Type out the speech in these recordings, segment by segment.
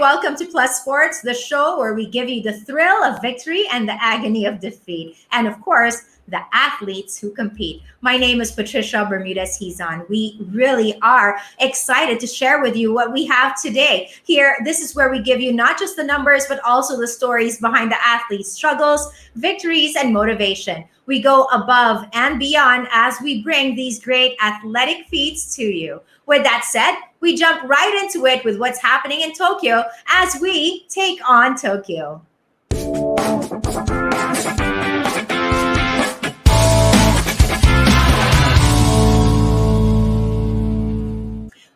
welcome to Plus Sports, the show where we give you the thrill of victory and the agony of defeat. And of course, the athletes who compete. My name is Patricia Bermudez-Hizon. We really are excited to share with you what we have today. Here, this is where we give you not just the numbers, but also the stories behind the athletes' struggles, victories, and motivation. We go above and beyond as we bring these great athletic feats to you. With that said, we jump right into it with what's happening in Tokyo as we take on Tokyo.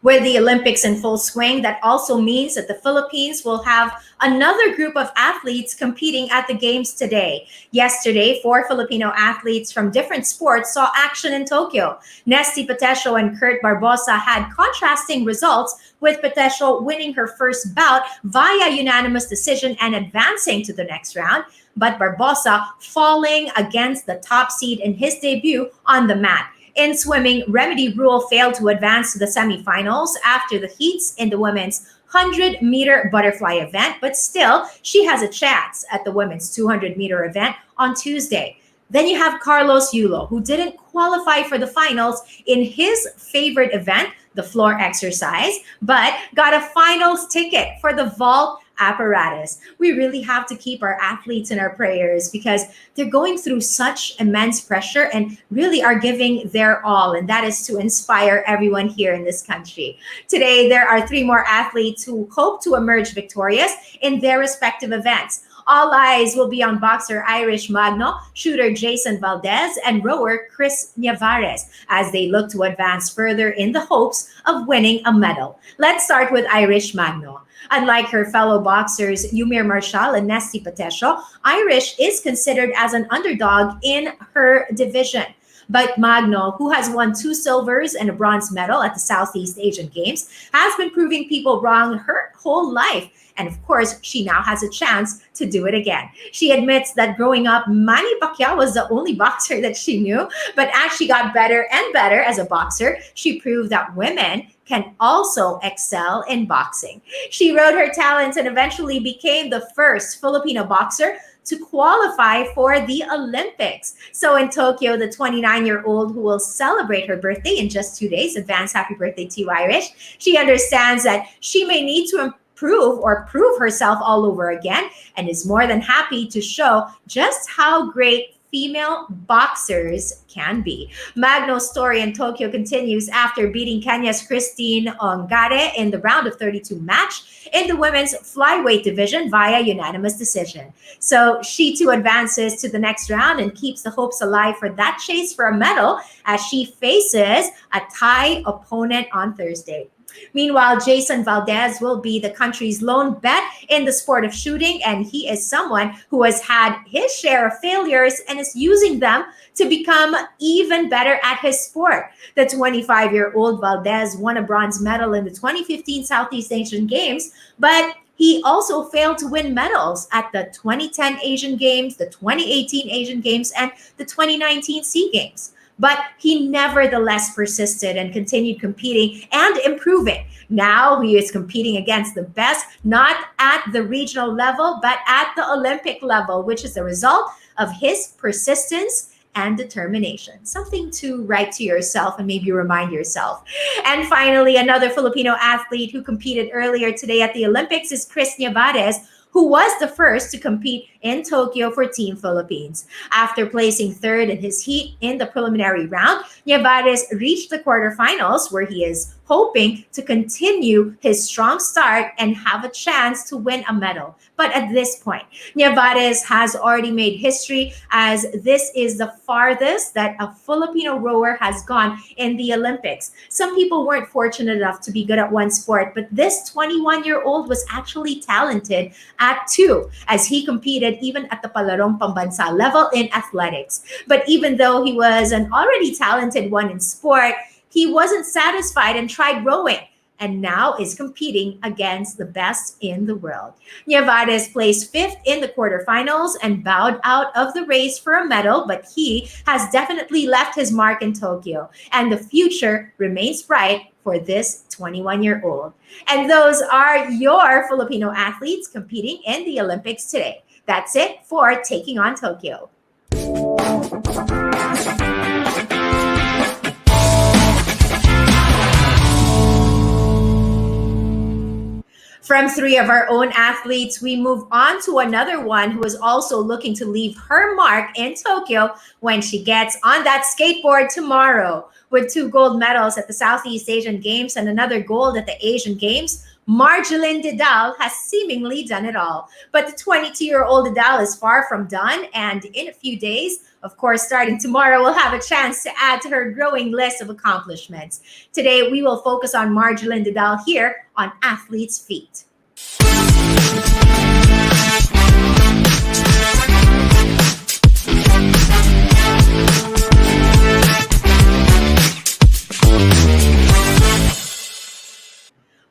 With the Olympics in full swing, that also means that the Philippines will have another group of athletes competing at the Games today. Yesterday, 4 Filipino athletes from different sports saw action in Tokyo. Nesty Patesio and Kurt Barbosa had contrasting results, with Patesio winning her first bout via unanimous decision and advancing to the next round, but Barbosa falling against the top seed in his debut on the mat. In swimming, Remedy Rule failed to advance to the semifinals after the heats in the women's 100-meter butterfly event, but still, she has a chance at the women's 200-meter event on Tuesday. Then you have Carlos Yulo, who didn't qualify for the finals in his favorite event, the floor exercise, but got a finals ticket for the vault apparatus. We really have to keep our athletes in our prayers because they're going through such immense pressure and really are giving their all, and that is to inspire everyone here in this country. Today, there are 3 more athletes who hope to emerge victorious in their respective events. All eyes will be on boxer Irish Magno, shooter Jayson Valdez, and rower Cris Nievarez as they look to advance further in the hopes of winning a medal. Let's start with Irish Magno. Unlike her fellow boxers Yumir Marshall and Nesty Patesio, Irish is considered as an underdog in her division. But Magno, who has won 2 silvers and a bronze medal at the Southeast Asian Games, has been proving people wrong her whole life. And of course, she now has a chance to do it again. She admits that growing up, Manny Pacquiao was the only boxer that she knew. But as she got better and better as a boxer, she proved that women can also excel in boxing. She rode her talents and eventually became the first Filipino boxer to qualify for the Olympics. So in Tokyo, the 29-year-old who will celebrate her birthday in just 2 days, advance happy birthday to you, Irish, she understands that she may need to improve or prove herself all over again and is more than happy to show just how great female boxers can be. Magno's story in Tokyo continues after beating Kenya's Christine Ongare in the round of 32 match in the women's flyweight division via unanimous decision. So she too advances to the next round and keeps the hopes alive for that chase for a medal as she faces a Thai opponent on Thursday. Meanwhile, Jayson Valdez will be the country's lone bet in the sport of shooting, and he is someone who has had his share of failures and is using them to become even better at his sport. The 25-year-old Valdez won a bronze medal in the 2015 Southeast Asian Games, but he also failed to win medals at the 2010 Asian Games, the 2018 Asian Games, and the 2019 SEA Games. But he nevertheless persisted and continued competing and improving. Now he is competing against the best, not at the regional level, but at the Olympic level, which is the result of his persistence and determination. Something to write to yourself and maybe remind yourself. And finally, another Filipino athlete who competed earlier today at the Olympics is Cris Nievarez, who was the first to compete in Tokyo for Team Philippines. After placing 3rd in his heat in the preliminary round, Nievarez reached the quarterfinals where he is hoping to continue his strong start and have a chance to win a medal. But at this point, Nievarez has already made history as this is the farthest that a Filipino rower has gone in the Olympics. Some people weren't fortunate enough to be good at one sport, but this 21-year-old was actually talented at 2 as he competed even at the Palarong Pambansa level in athletics. But even though he was an already talented one in sport, he wasn't satisfied and tried rowing. and now is competing against the best in the world. Nievarez placed fifth in the quarterfinals and bowed out of the race for a medal, but he has definitely left his mark in Tokyo, and the future remains bright for this 21-year-old. And those are your Filipino athletes competing in the Olympics today. That's it for Taking on Tokyo. From three of our own athletes, we move on to another one who is also looking to leave her mark in Tokyo when she gets on that skateboard tomorrow. With 2 gold medals at the Southeast Asian Games and another gold at the Asian Games, Margielyn Didal has seemingly done it all. But the 22-year-old Didal is far from done, and in a few days, of course, starting tomorrow, we'll have a chance to add to her growing list of accomplishments. Today, we will focus on Margielyn Didal here on Athlete's Feet.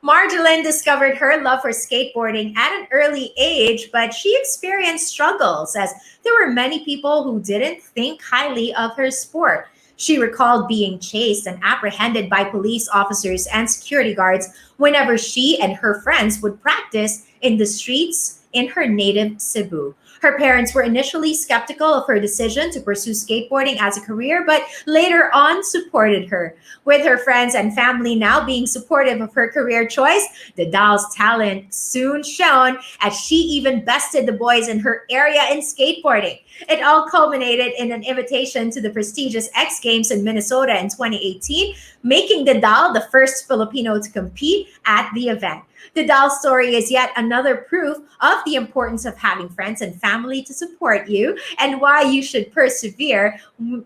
Margielyn discovered her love for skateboarding at an early age, but she experienced struggles as there were many people who didn't think highly of her sport. She recalled being chased and apprehended by police officers and security guards whenever she and her friends would practice in the streets in her native Cebu. Her parents were initially skeptical of her decision to pursue skateboarding as a career, but later on supported her. With her friends and family now being supportive of her career choice, Didal's talent soon shone as she even bested the boys in her area in skateboarding. It all culminated in an invitation to the prestigious X Games in Minnesota in 2018, making Didal the first Filipino to compete at the event. Didal's story is yet another proof of the importance of having friends and family to support you and why you should persevere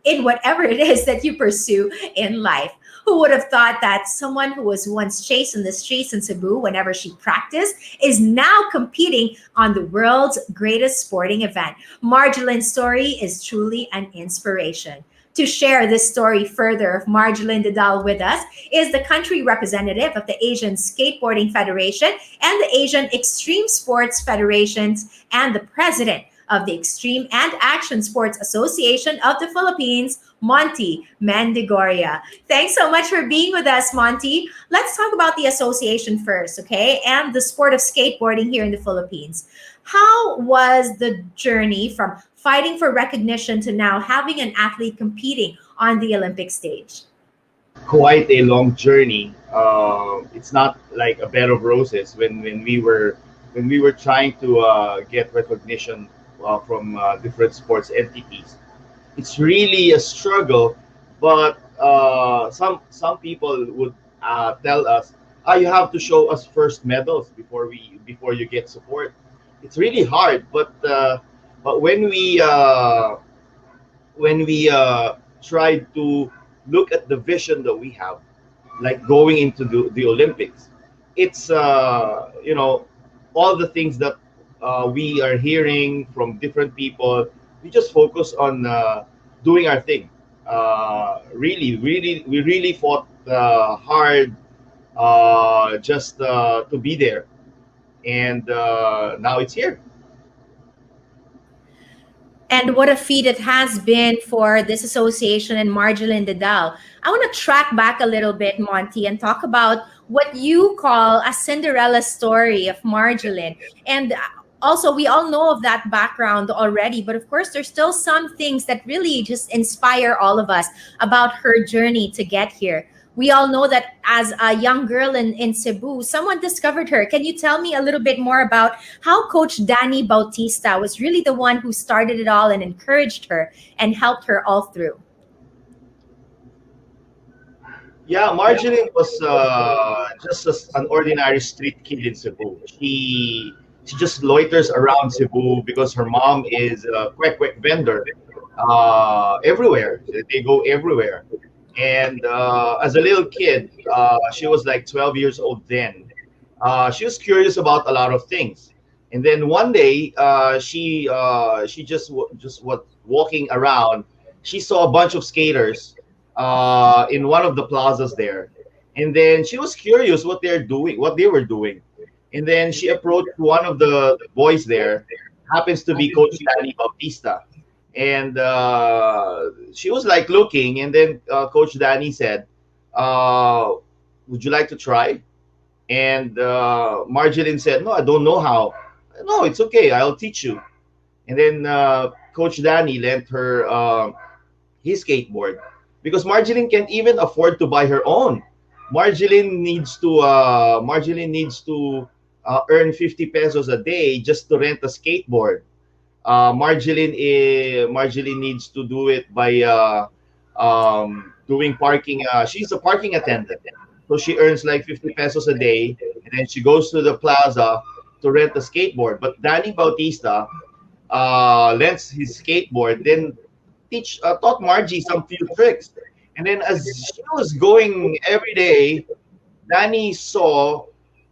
in whatever it is that you pursue in life. Who would have thought that someone who was once chased in the streets in Cebu whenever she practiced is now competing on the world's greatest sporting event? Margielyn's story is truly an inspiration. To share this story further of Margielyn Didal with us is the country representative of the Asian Skateboarding Federation and the Asian Extreme Sports Federations and the president of the Extreme and Action Sports Association of the Philippines, Monty Mendigoria. Thanks so much for being with us, Monty. Let's talk about the association first, okay, and the sport of skateboarding here in the Philippines. How was the journey from fighting for recognition to now having an athlete competing on the Olympic stage? Quite a long journey. It's not like a bed of roses when we were trying to get recognition from different sports entities. It's really a struggle, but some people would tell us, "Ah, you have to show us first medals before you get support." It's really hard, but when we try to look at the vision that we have, like going into the Olympics, it's all the things that we are hearing from different people. We just focus on doing our thing. We really fought hard just to be there, and now it's here. And what a feat it has been for this association and Margielyn Didal. I want to track back a little bit, Monty, and talk about what you call a Cinderella story of Margielyn. And also, we all know of that background already, but of course, there's still some things that really just inspire all of us about her journey to get here. We all know that as a young girl in Cebu, someone discovered her. Can you tell me a little bit more about how Coach Danny Bautista was really the one who started it all and encouraged her and helped her all through? Yeah, Marjorie was just an ordinary street kid in Cebu. She just loiters around Cebu because her mom is a quick vendor everywhere. They go everywhere. And as a little kid, she was like 12 years old then. She was curious about a lot of things. And then one day, she just was walking around. She saw a bunch of skaters in one of the plazas there, And then she was curious what they're doing, what they were doing. And then she approached one of the boys there, happens to be Coach Danny Bautista. And she was like looking, and then Coach Danny said, would you like to try? And Margielyn said, no, I don't know how. No, it's okay. I'll teach you. And then Coach Danny lent her his skateboard because Margielyn can't even afford to buy her own. Margielyn needs to earn 50 pesos a day just to rent a skateboard. Margielyn needs to do it by doing parking. She's a parking attendant, so she earns like 50 pesos a day, and then she goes to the plaza to rent a skateboard. But Danny Bautista lends his skateboard, then taught Margie some few tricks. And then as she was going every day, Danny saw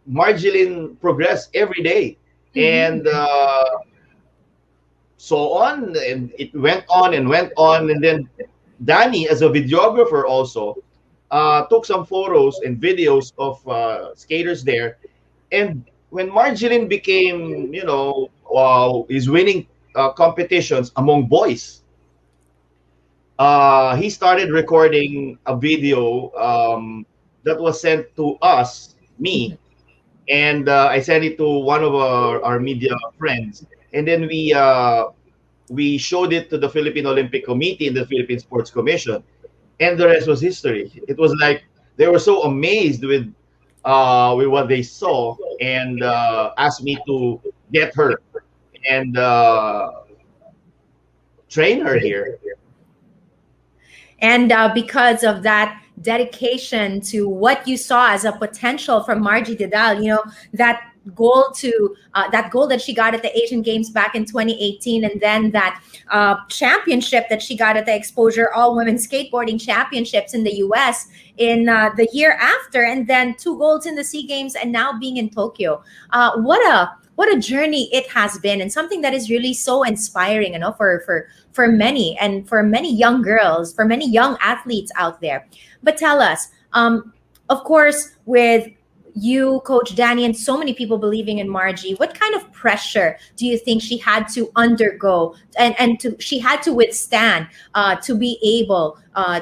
Margielyn progress every day. And so on, and it went on and went on. And then Danny, as a videographer also, took some photos and videos of skaters there. And when Margielyn became, is winning competitions among boys, he started recording a video that was sent to us, me, and I sent it to one of our media friends, and then we showed it to the Philippine Olympic Committee and the Philippine Sports Commission, and the rest was history. It was like they were so amazed with what they saw, and asked me to get her and train her here. And because of that dedication to what you saw as a potential from Margie Didal, that goal that she got at the Asian Games back in 2018, and then that championship that she got at the Exposure All Women Skateboarding Championships in the US in the year after, and then 2 golds in the SEA Games, and now being in Tokyo. What a journey it has been, and something that is really so inspiring, for many, and for many young girls, for many young athletes out there. But tell us, of course, with you, Coach Danny, and so many people believing in Margie, what kind of pressure do you think she had to undergo and she had to withstand to be able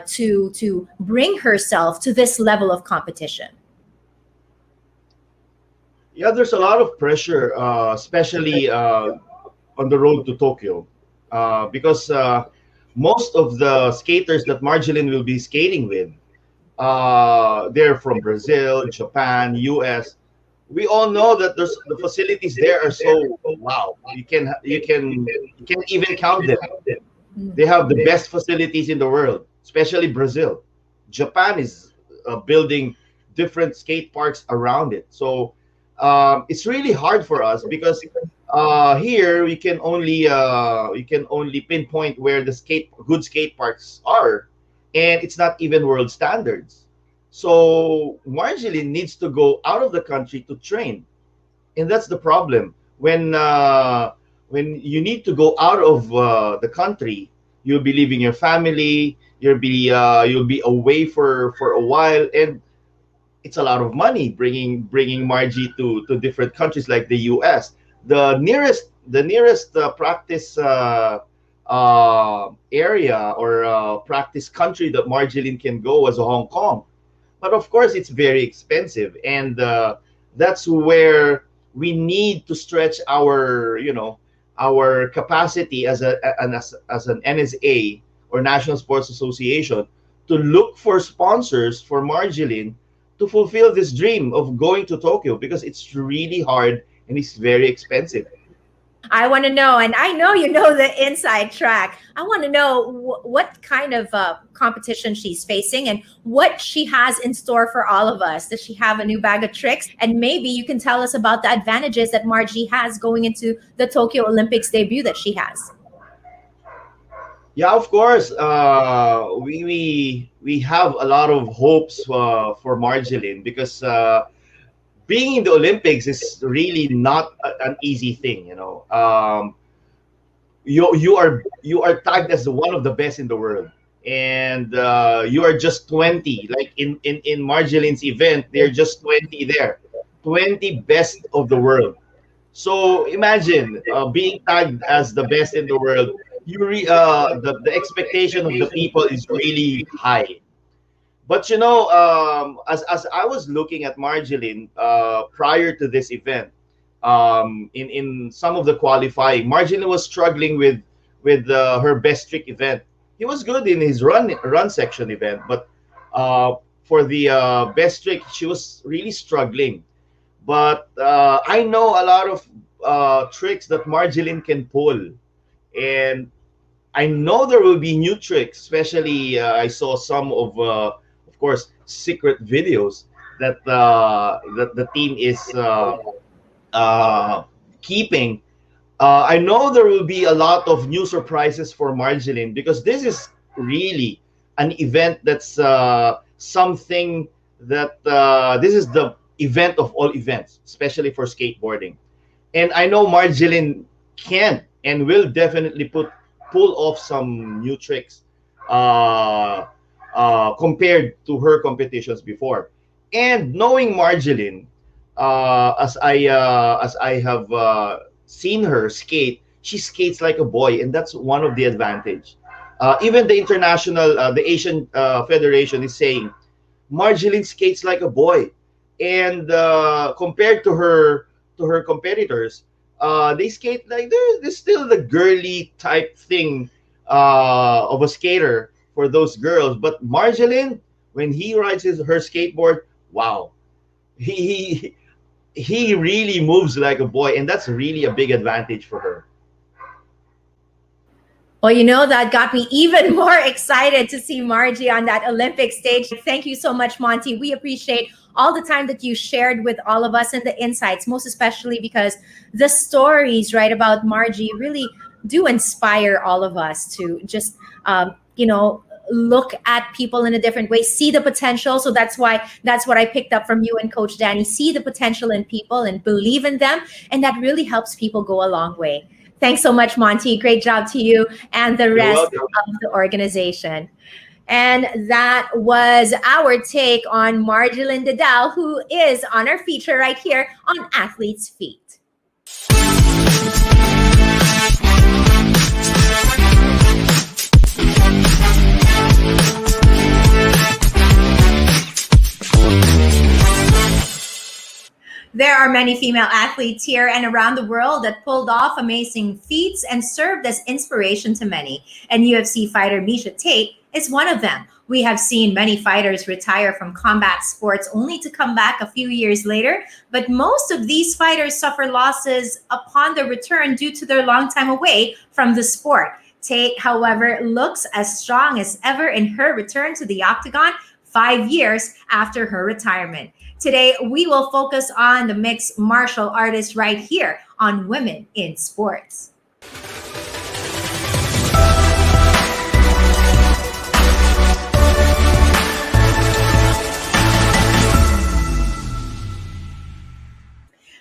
to bring herself to this level of competition? Yeah, there's a lot of pressure, especially on the road to Tokyo, because most of the skaters that Margielyn will be skating with, they're from Brazil, Japan, US. We all know that the facilities there are so wow. You can't even count them. They have the best facilities in the world, especially Brazil. Japan is building different skate parks around it. So it's really hard for us because here we can only pinpoint where the good skate parks are, and it's not even world standards. So Margielyn needs to go out of the country to train, and that's the problem. When you need to go out of the country, you'll be leaving your family. You'll be away for a while, and it's a lot of money bringing Margie to different countries like the U.S. The nearest practice area or practice country that Margielyn can go is Hong Kong, but of course it's very expensive, and that's where we need to stretch our capacity as an NSA or National Sports Association to look for sponsors for Margielyn to fulfill this dream of going to Tokyo, because it's really hard and it's very expensive. I want to know, and I know you know the inside track. I want to know what kind of competition she's facing and what she has in store for all of us. Does she have a new bag of tricks? And maybe you can tell us about the advantages that Margie has going into the Tokyo Olympics debut that she has. Yeah, of course. We have a lot of hopes for Margielyn, because being in the Olympics is really not an easy thing. You are tagged as one of the best in the world, and you are just 20. Like in Margielyn's event, they're just 20 there, 20 best of the world. So imagine being tagged as the best in the world. The expectation of the people is really high. But as I was looking at Margielyn prior to this event, in some of the qualifying, Margielyn was struggling with her best trick event. He was good in his run section event, but for the best trick, she was really struggling. But I know a lot of tricks that Margielyn can pull, and I know there will be new tricks. Especially, I saw some of course, secret videos that the team is keeping. I know there will be a lot of new surprises for Margielyn because this is really an event that's something that this is the event of all events, especially for skateboarding. And I know Margielyn can and will definitely pull off some new tricks compared to her competitions before. And knowing Margielyn, as I have seen her skate, she skates like a boy, and that's one of the advantage. Even the the Asian Federation is saying Margielyn skates like a boy, and compared to her competitors, they skate like they're still the girly type thing of a skater for those girls. But Margielyn, when he rides her skateboard, wow, he he really moves like a boy, and that's really a big advantage for her. Well, that got me even more excited to see Margie on that Olympic stage. Thank you so much, Monty. We appreciate all the time that you shared with all of us and the insights, most especially because the stories, right, about Margie really do inspire all of us to just, look at people in a different way, see the potential. So that's what I picked up from you and Coach Danny. See the potential in people and believe in them. And that really helps people go a long way. Thanks so much, Monty. Great job to you and the rest of the organization. And that was our take on Margielyn Didal, who is on our feature right here on Athlete's Feet. There are many female athletes here and around the world that pulled off amazing feats and served as inspiration to many. And UFC fighter Miesha Tate is one of them. We have seen many fighters retire from combat sports only to come back a few years later, but most of these fighters suffer losses upon their return due to their long time away from the sport. Tate, however, looks as strong as ever in her return to the octagon 5 years after her retirement. Today, we will focus on the mixed martial artists right here on Women in Sports.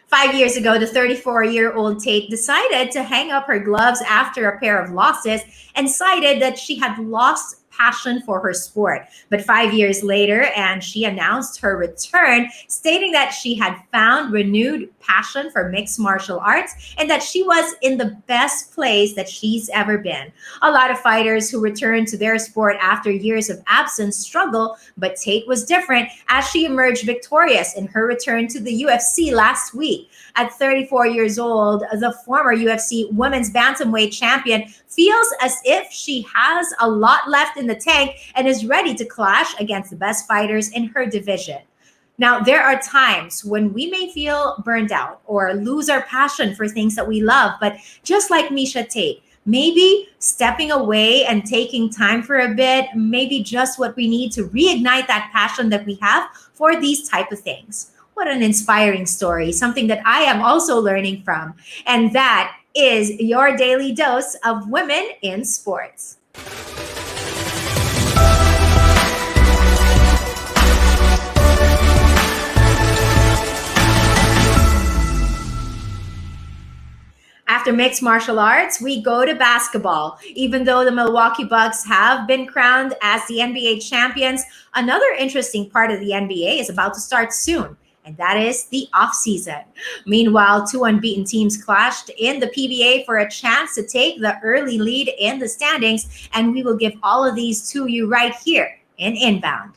Five years ago, the 34-year-old Tate decided to hang up her gloves after a pair of losses and cited that she had lost passion for her sport. But 5 years later, and she announced her return, stating that she had found renewed passion for mixed martial arts and that she was in the best place that she's ever been. A lot of fighters who return to their sport after years of absence struggle, but Tate was different as she emerged victorious in her return to the UFC last week. At 34 years old, the former UFC women's bantamweight champion feels as if she has a lot left in the tank and is ready to clash against the best fighters in her division. Now, there are times when we may feel burned out or lose our passion for things that we love, but just like Miesha Tate, maybe stepping away and taking time for a bit, maybe just what we need to reignite that passion that we have for these type of things. What an inspiring story, something that I am also learning from. And that is your daily dose of Women in Sports. After After mixed martial arts, we go to basketball. Even though the Milwaukee Bucks have been crowned as the NBA champions, another interesting part of the NBA is about to start soon, and that is the offseason. Meanwhile, two unbeaten teams clashed in the PBA for a chance to take the early lead in the standings, and we will give all of these to you right here in Inbound.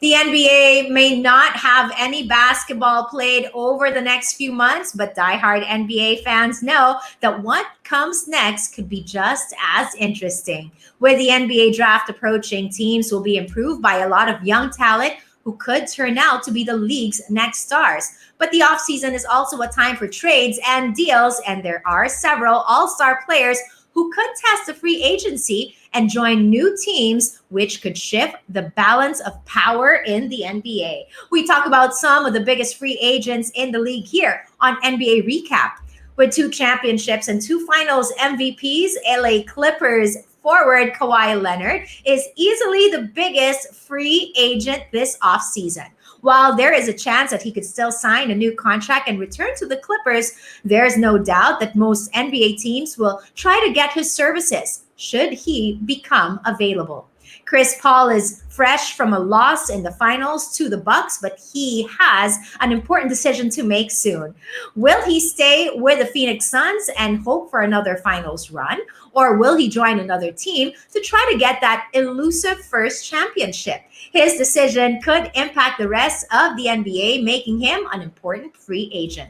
The NBA may not have any basketball played over the next few months, but diehard NBA fans know that what comes next could be just as interesting. With the NBA draft approaching, teams will be improved by a lot of young talent who could turn out to be the league's next stars. But the offseason is also a time for trades and deals, and there are several all-star players who could test the free agency and join new teams, which could shift the balance of power in the NBA. We talk about some of the biggest free agents in the league here on NBA Recap. With 2 championships and 2 finals MVPs, LA Clippers forward Kawhi Leonard is easily the biggest free agent this offseason. While there is a chance that he could still sign a new contract and return to the Clippers, there's no doubt that most NBA teams will try to get his services should he become available. Chris Paul is fresh from a loss in the finals to the Bucks, but he has an important decision to make soon. Will he stay with the Phoenix Suns and hope for another finals run, or will he join another team to try to get that elusive first championship? His decision could impact the rest of the NBA, making him an important free agent.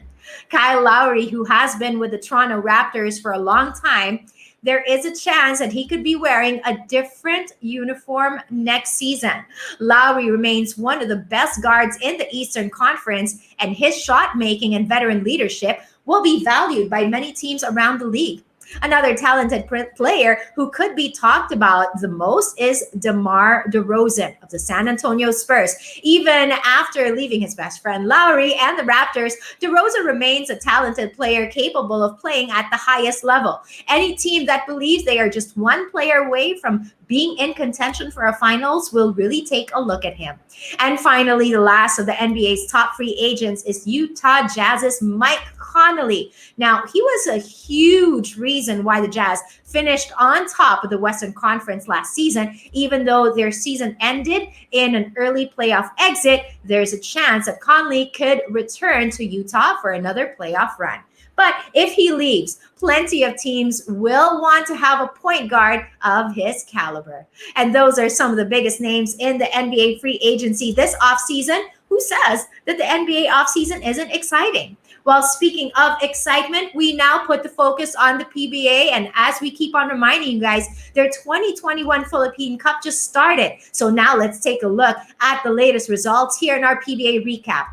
Kyle Lowry, who has been with the Toronto Raptors for a long time, there is a chance that he could be wearing a different uniform next season. Lowry remains one of the best guards in the Eastern Conference, and his shot making and veteran leadership will be valued by many teams around the league. Another talented player who could be talked about the most is DeMar DeRozan of the San Antonio Spurs. Even after leaving his best friend Lowry and the Raptors, DeRozan remains a talented player capable of playing at the highest level. Any team that believes they are just one player away from being in contention for a finals will really take a look at him. And finally, the last of the NBA's top free agents is Utah Jazz's Mike Conley. Now, he was a huge reason why the Jazz finished on top of the Western Conference last season. Even though their season ended in an early playoff exit, there's a chance that Conley could return to Utah for another playoff run. But if he leaves, plenty of teams will want to have a point guard of his caliber. And those are some of the biggest names in the NBA free agency this offseason. Who says that the NBA offseason isn't exciting? Well, speaking of excitement, we now put the focus on the PBA. And as we keep on reminding you guys, their 2021 Philippine Cup just started. So now let's take a look at the latest results here in our PBA recap.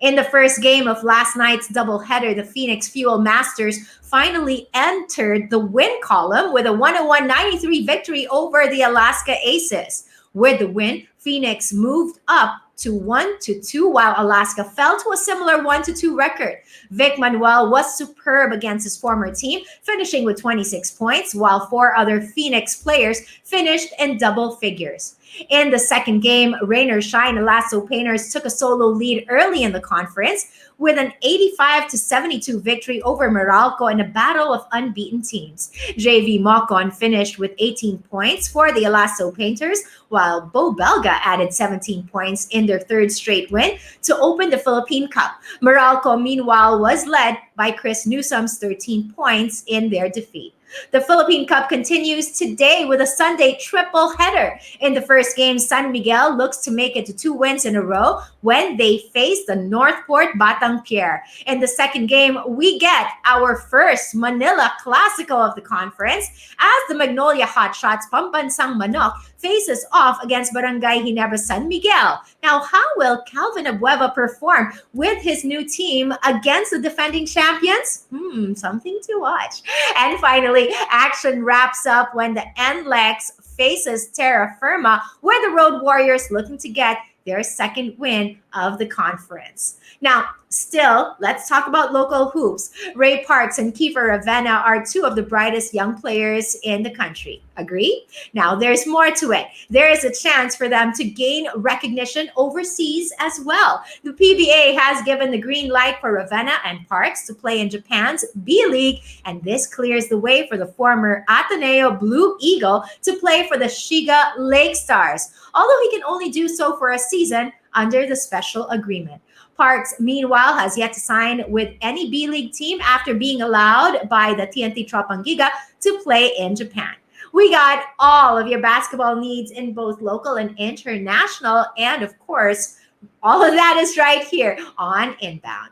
In the first game of last night's doubleheader, the Phoenix Fuel Masters finally entered the win column with a 101-93 victory over the Alaska Aces. With the win, Phoenix moved up to 1-2, while Alaska fell to a similar 1-2 record. Vic Manuel was superb against his former team, finishing with 26 points, while 4 other Phoenix players finished in double figures. In the second game, Rain or Shine Alasso Painters took a solo lead early in the conference with an 85-72 victory over Meralco in a battle of unbeaten teams. JV Mocon finished with 18 points for the Alasso Painters, while Bo Belga added 17 points in their third straight win to open the Philippine Cup. Meralco, meanwhile, was led by Cris Newsom's 13 points in their defeat. The Philippine Cup continues today with a Sunday triple header. In the first game, San Miguel looks to make it to 2 wins in a row when they face the Northport Batang Pier. In the second game, we get our first Manila Classico of the conference as the Magnolia Hotshots Pambansang Manok faces off against Barangay Ginebra San Miguel. Now, how will Calvin Abueva perform with his new team against the defending champions? Something to watch. And finally, action wraps up when the NLEX faces Terra Firma, where the Road Warriors looking to get their second win of the conference. Now, Still, let's talk about local hoops. Ray Parks and Kiefer Ravenna are two of the brightest young players in the country. Agree? Now, there's more to it. There is a chance for them to gain recognition overseas as well. The PBA has given the green light for Ravenna and Parks to play in Japan's B League, and this clears the way for the former Ateneo Blue Eagle to play for the Shiga Lake Stars, although he can only do so for a season under the special agreement. Parks, meanwhile, has yet to sign with any B League team after being allowed by the TNT Tropangiga to play in Japan. We got all of your basketball needs in both local and international, and of course, all of that is right here on Inbound.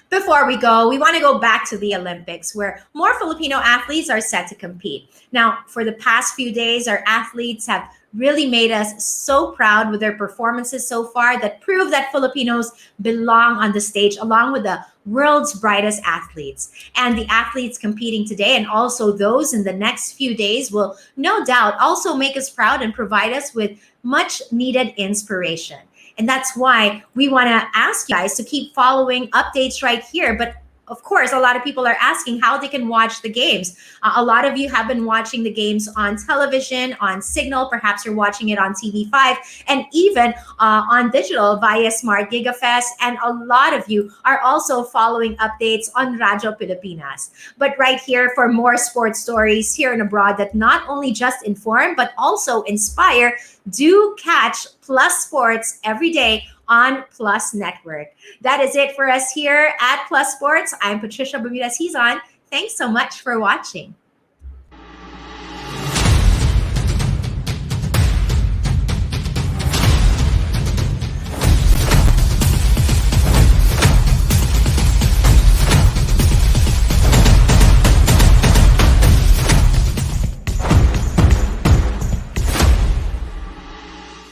Before we go, we want to go back to the Olympics where more Filipino athletes are set to compete. Now, for the past few days, our athletes have really made us so proud with their performances so far that prove that Filipinos belong on the stage along with the world's brightest athletes. And the athletes competing today and also those in the next few days will no doubt also make us proud and provide us with much needed inspiration. And that's why we want to ask you guys to keep following updates right here. But of course, a lot of people are asking how they can watch the games. A lot of you have been watching the games on television, on Signal. Perhaps you're watching it on TV5, and even on digital via Smart GigaFest. And a lot of you are also following updates on Radyo Pilipinas. But right here for more sports stories here and abroad that not only just inform, but also inspire, do catch Plus Sports every day on Plus Network. That is it for us here at Plus Sports. I'm Patricia Bermudez-Hizon. Thanks so much for watching.